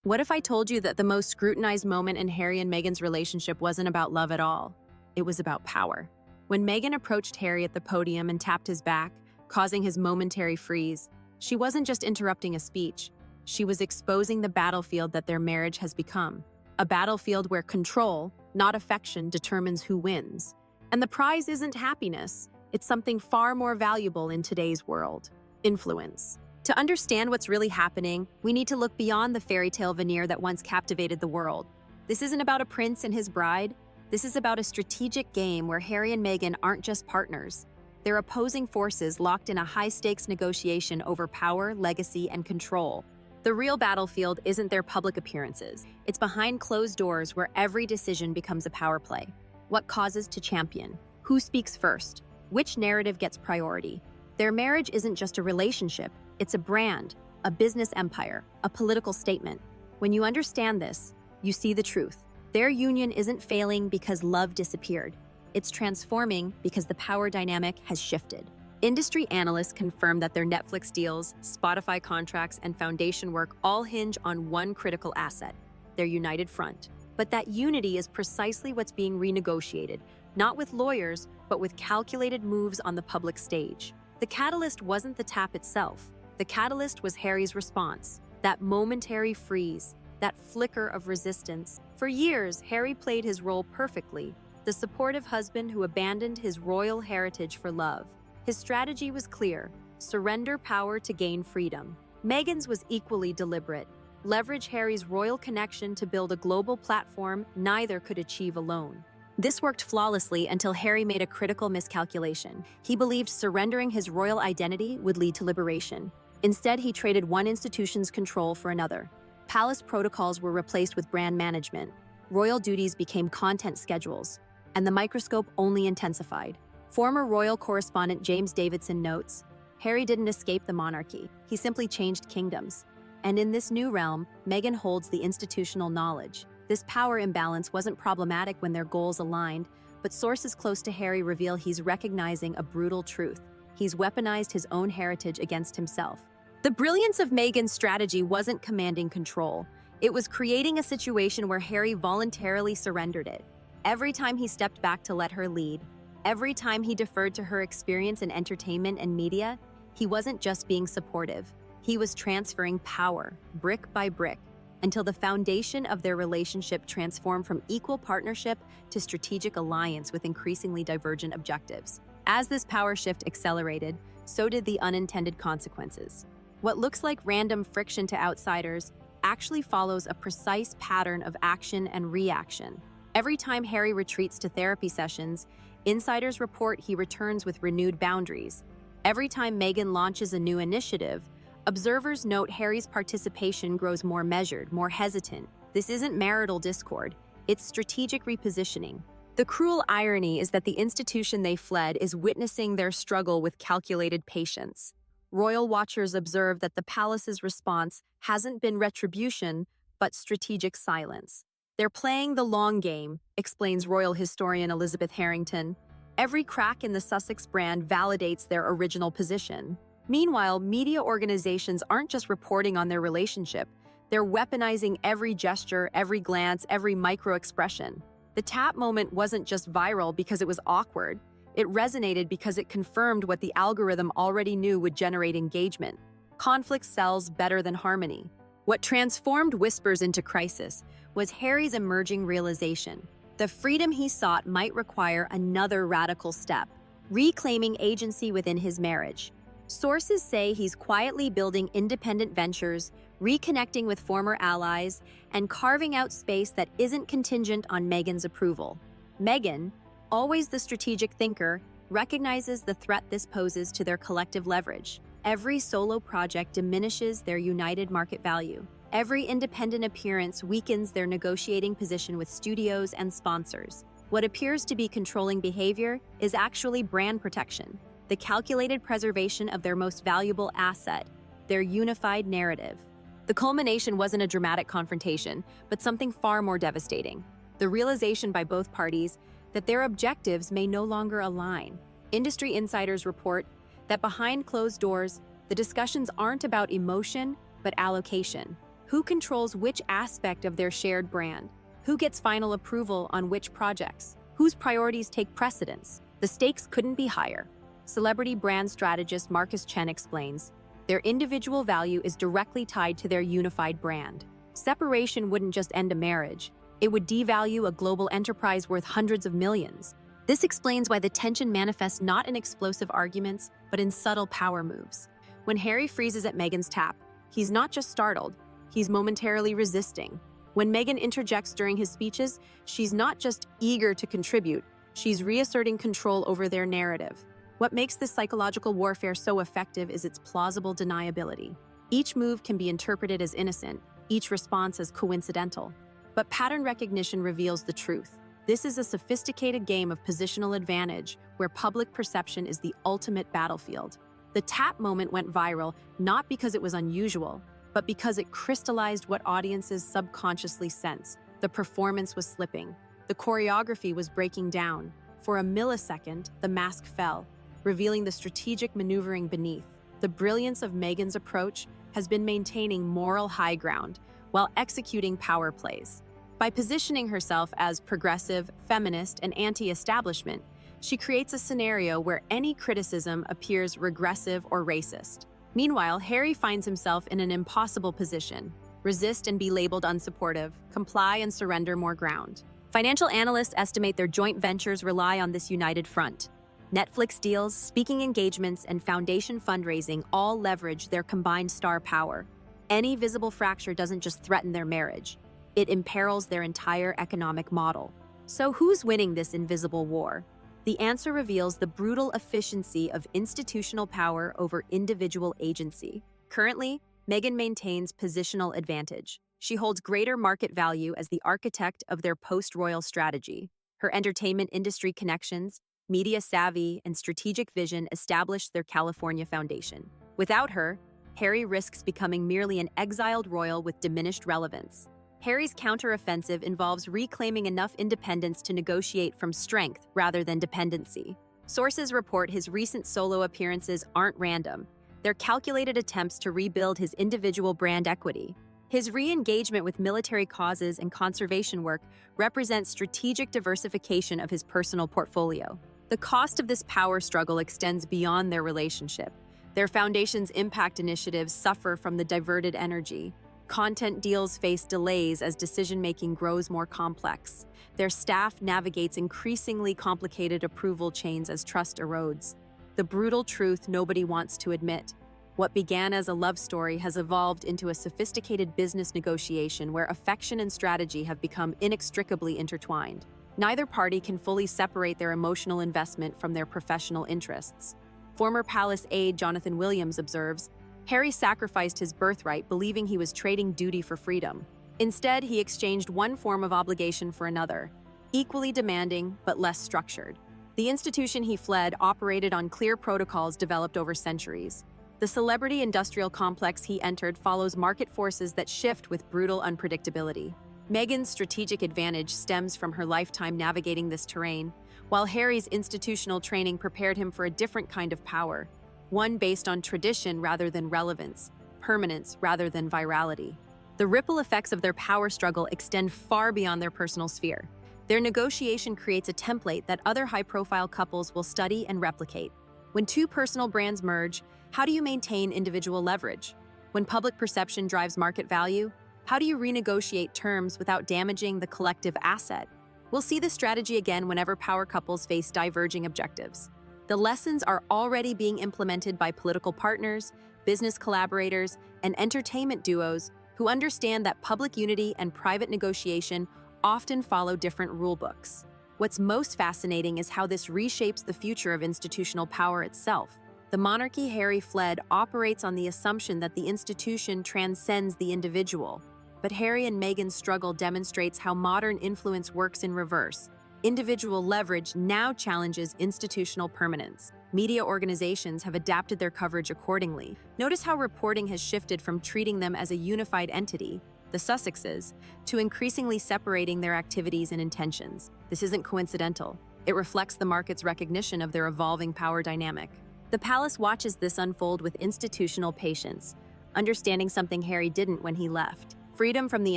What if I told you that the most scrutinized moment in Harry and Meghan's relationship wasn't about love at all? It was about power. When Meghan approached Harry at the podium and tapped his back, causing his momentary freeze, she wasn't just interrupting a speech. She was exposing the battlefield that their marriage has become. A battlefield where control, not affection, determines who wins. And the prize isn't happiness. It's something far more valuable in today's world: influence. To understand what's really happening, we need to look beyond the fairy tale veneer that once captivated the world. This isn't about a prince and his bride. This is about a strategic game where Harry and Meghan aren't just partners. They're opposing forces locked in a high-stakes negotiation over power, legacy, and control. The real battlefield isn't their public appearances. It's behind closed doors where every decision becomes a power play. What causes to champion? Who speaks first? Which narrative gets priority? Their marriage isn't just a relationship. It's a brand, a business empire, a political statement. When you understand this, you see the truth. Their union isn't failing because love disappeared. It's transforming because the power dynamic has shifted. Industry analysts confirm that their Netflix deals, Spotify contracts, and foundation work all hinge on one critical asset: their united front. But that unity is precisely what's being renegotiated, not with lawyers, but with calculated moves on the public stage. The catalyst wasn't the tap itself. The catalyst was Harry's response, that momentary freeze, that flicker of resistance. For years, Harry played his role perfectly, the supportive husband who abandoned his royal heritage for love. His strategy was clear: surrender power to gain freedom. Meghan's was equally deliberate: leverage Harry's royal connection to build a global platform neither could achieve alone. This worked flawlessly until Harry made a critical miscalculation. He believed surrendering his royal identity would lead to liberation. Instead, he traded one institution's control for another. Palace protocols were replaced with brand management. Royal duties became content schedules, and the microscope only intensified. Former royal correspondent James Davidson notes, Harry didn't escape the monarchy. He simply changed kingdoms. And in this new realm, Meghan holds the institutional knowledge. This power imbalance wasn't problematic when their goals aligned, but sources close to Harry reveal he's recognizing a brutal truth. He's weaponized his own heritage against himself. The brilliance of Meghan's strategy wasn't commanding control. It was creating a situation where Harry voluntarily surrendered it. Every time he stepped back to let her lead, every time he deferred to her experience in entertainment and media, he wasn't just being supportive. He was transferring power, brick by brick, until the foundation of their relationship transformed from equal partnership to strategic alliance with increasingly divergent objectives. As this power shift accelerated, so did the unintended consequences. What looks like random friction to outsiders actually follows a precise pattern of action and reaction. Every time Harry retreats to therapy sessions, insiders report he returns with renewed boundaries. Every time Meghan launches a new initiative, observers note Harry's participation grows more measured, more hesitant. This isn't marital discord, it's strategic repositioning. The cruel irony is that the institution they fled is witnessing their struggle with calculated patience. Royal watchers observe that the palace's response hasn't been retribution, but strategic silence. They're playing the long game, explains royal historian Elizabeth Harrington. Every crack in the Sussex brand validates their original position. Meanwhile, media organizations aren't just reporting on their relationship. They're weaponizing every gesture, every glance, every micro-expression. The tap moment wasn't just viral because it was awkward. It resonated because it confirmed what the algorithm already knew would generate engagement. Conflict sells better than harmony. What transformed whispers into crisis was Harry's emerging realization. The freedom he sought might require another radical step: reclaiming agency within his marriage. Sources say he's quietly building independent ventures, reconnecting with former allies, and carving out space that isn't contingent on Meghan's approval. Meghan, always the strategic thinker, recognizes the threat this poses to their collective leverage. Every solo project diminishes their united market value. Every independent appearance weakens their negotiating position with studios and sponsors. What appears to be controlling behavior is actually brand protection, the calculated preservation of their most valuable asset, their unified narrative. The culmination wasn't a dramatic confrontation, but something far more devastating: the realization by both parties that their objectives may no longer align. Industry insiders report that behind closed doors, the discussions aren't about emotion, but allocation. Who controls which aspect of their shared brand? Who gets final approval on which projects? Whose priorities take precedence? The stakes couldn't be higher. Celebrity brand strategist Marcus Chen explains, their individual value is directly tied to their unified brand. Separation wouldn't just end a marriage. It would devalue a global enterprise worth hundreds of millions. This explains why the tension manifests not in explosive arguments, but in subtle power moves. When Harry freezes at Meghan's tap, he's not just startled, he's momentarily resisting. When Meghan interjects during his speeches, she's not just eager to contribute, she's reasserting control over their narrative. What makes this psychological warfare so effective is its plausible deniability. Each move can be interpreted as innocent, each response as coincidental. But pattern recognition reveals the truth. This is a sophisticated game of positional advantage where public perception is the ultimate battlefield. The tap moment went viral not because it was unusual, but because it crystallized what audiences subconsciously sensed. The performance was slipping. The choreography was breaking down. For a millisecond, the mask fell, revealing the strategic maneuvering beneath. The brilliance of Meghan's approach has been maintaining moral high ground while executing power plays. By positioning herself as progressive, feminist, and anti-establishment, she creates a scenario where any criticism appears regressive or racist. Meanwhile, Harry finds himself in an impossible position: resist and be labeled unsupportive, comply and surrender more ground. Financial analysts estimate their joint ventures rely on this united front. Netflix deals, speaking engagements, and foundation fundraising all leverage their combined star power. Any visible fracture doesn't just threaten their marriage, it imperils their entire economic model. So who's winning this invisible war? The answer reveals the brutal efficiency of institutional power over individual agency. Currently, Meghan maintains positional advantage. She holds greater market value as the architect of their post-royal strategy. Her entertainment industry connections, media savvy, and strategic vision established their California foundation. Without her, Harry risks becoming merely an exiled royal with diminished relevance. Harry's counteroffensive involves reclaiming enough independence to negotiate from strength rather than dependency. Sources report his recent solo appearances aren't random. They're calculated attempts to rebuild his individual brand equity. His re-engagement with military causes and conservation work represents strategic diversification of his personal portfolio. The cost of this power struggle extends beyond their relationship. Their foundation's impact initiatives suffer from the diverted energy. Content deals face delays as decision-making grows more complex. Their staff navigates increasingly complicated approval chains as trust erodes. The brutal truth nobody wants to admit: what began as a love story has evolved into a sophisticated business negotiation where affection and strategy have become inextricably intertwined. Neither party can fully separate their emotional investment from their professional interests. Former palace aide Jonathan Williams observes, Harry sacrificed his birthright believing he was trading duty for freedom. Instead, he exchanged one form of obligation for another, equally demanding but less structured. The institution he fled operated on clear protocols developed over centuries. The celebrity industrial complex he entered follows market forces that shift with brutal unpredictability. Meghan's strategic advantage stems from her lifetime navigating this terrain, while Harry's institutional training prepared him for a different kind of power, one based on tradition rather than relevance, permanence rather than virality. The ripple effects of their power struggle extend far beyond their personal sphere. Their negotiation creates a template that other high-profile couples will study and replicate. When two personal brands merge, how do you maintain individual leverage? When public perception drives market value, how do you renegotiate terms without damaging the collective asset? We'll see this strategy again whenever power couples face diverging objectives. The lessons are already being implemented by political partners, business collaborators, and entertainment duos who understand that public unity and private negotiation often follow different rulebooks. What's most fascinating is how this reshapes the future of institutional power itself. The monarchy Harry fled operates on the assumption that the institution transcends the individual. But Harry and Meghan's struggle demonstrates how modern influence works in reverse. Individual leverage now challenges institutional permanence. Media organizations have adapted their coverage accordingly. Notice how reporting has shifted from treating them as a unified entity, the Sussexes, to increasingly separating their activities and intentions. This isn't coincidental. It reflects the market's recognition of their evolving power dynamic. The palace watches this unfold with institutional patience, understanding something Harry didn't when he left. Freedom from the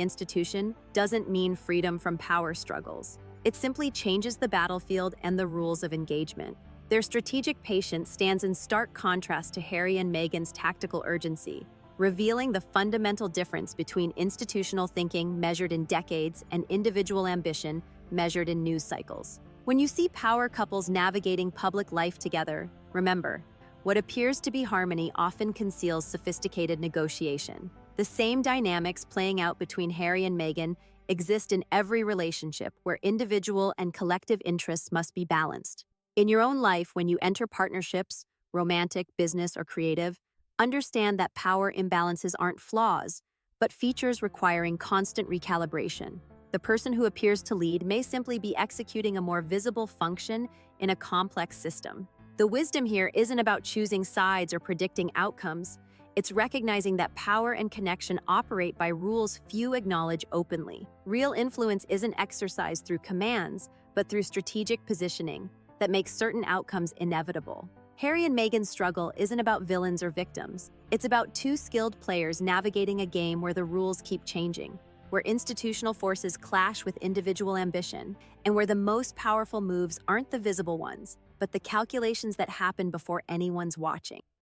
institution doesn't mean freedom from power struggles. It simply changes the battlefield and the rules of engagement. Their strategic patience stands in stark contrast to Harry and Meghan's tactical urgency, revealing the fundamental difference between institutional thinking measured in decades and individual ambition measured in news cycles. When you see power couples navigating public life together, remember, what appears to be harmony often conceals sophisticated negotiation. The same dynamics playing out between Harry and Meghan exist in every relationship where individual and collective interests must be balanced. In your own life, when you enter partnerships, romantic, business, or creative, understand that power imbalances aren't flaws, but features requiring constant recalibration. The person who appears to lead may simply be executing a more visible function in a complex system. The wisdom here isn't about choosing sides or predicting outcomes. It's recognizing that power and connection operate by rules few acknowledge openly. Real influence isn't exercised through commands, but through strategic positioning that makes certain outcomes inevitable. Harry and Meghan's struggle isn't about villains or victims. It's about two skilled players navigating a game where the rules keep changing, where institutional forces clash with individual ambition, and where the most powerful moves aren't the visible ones, but the calculations that happen before anyone's watching.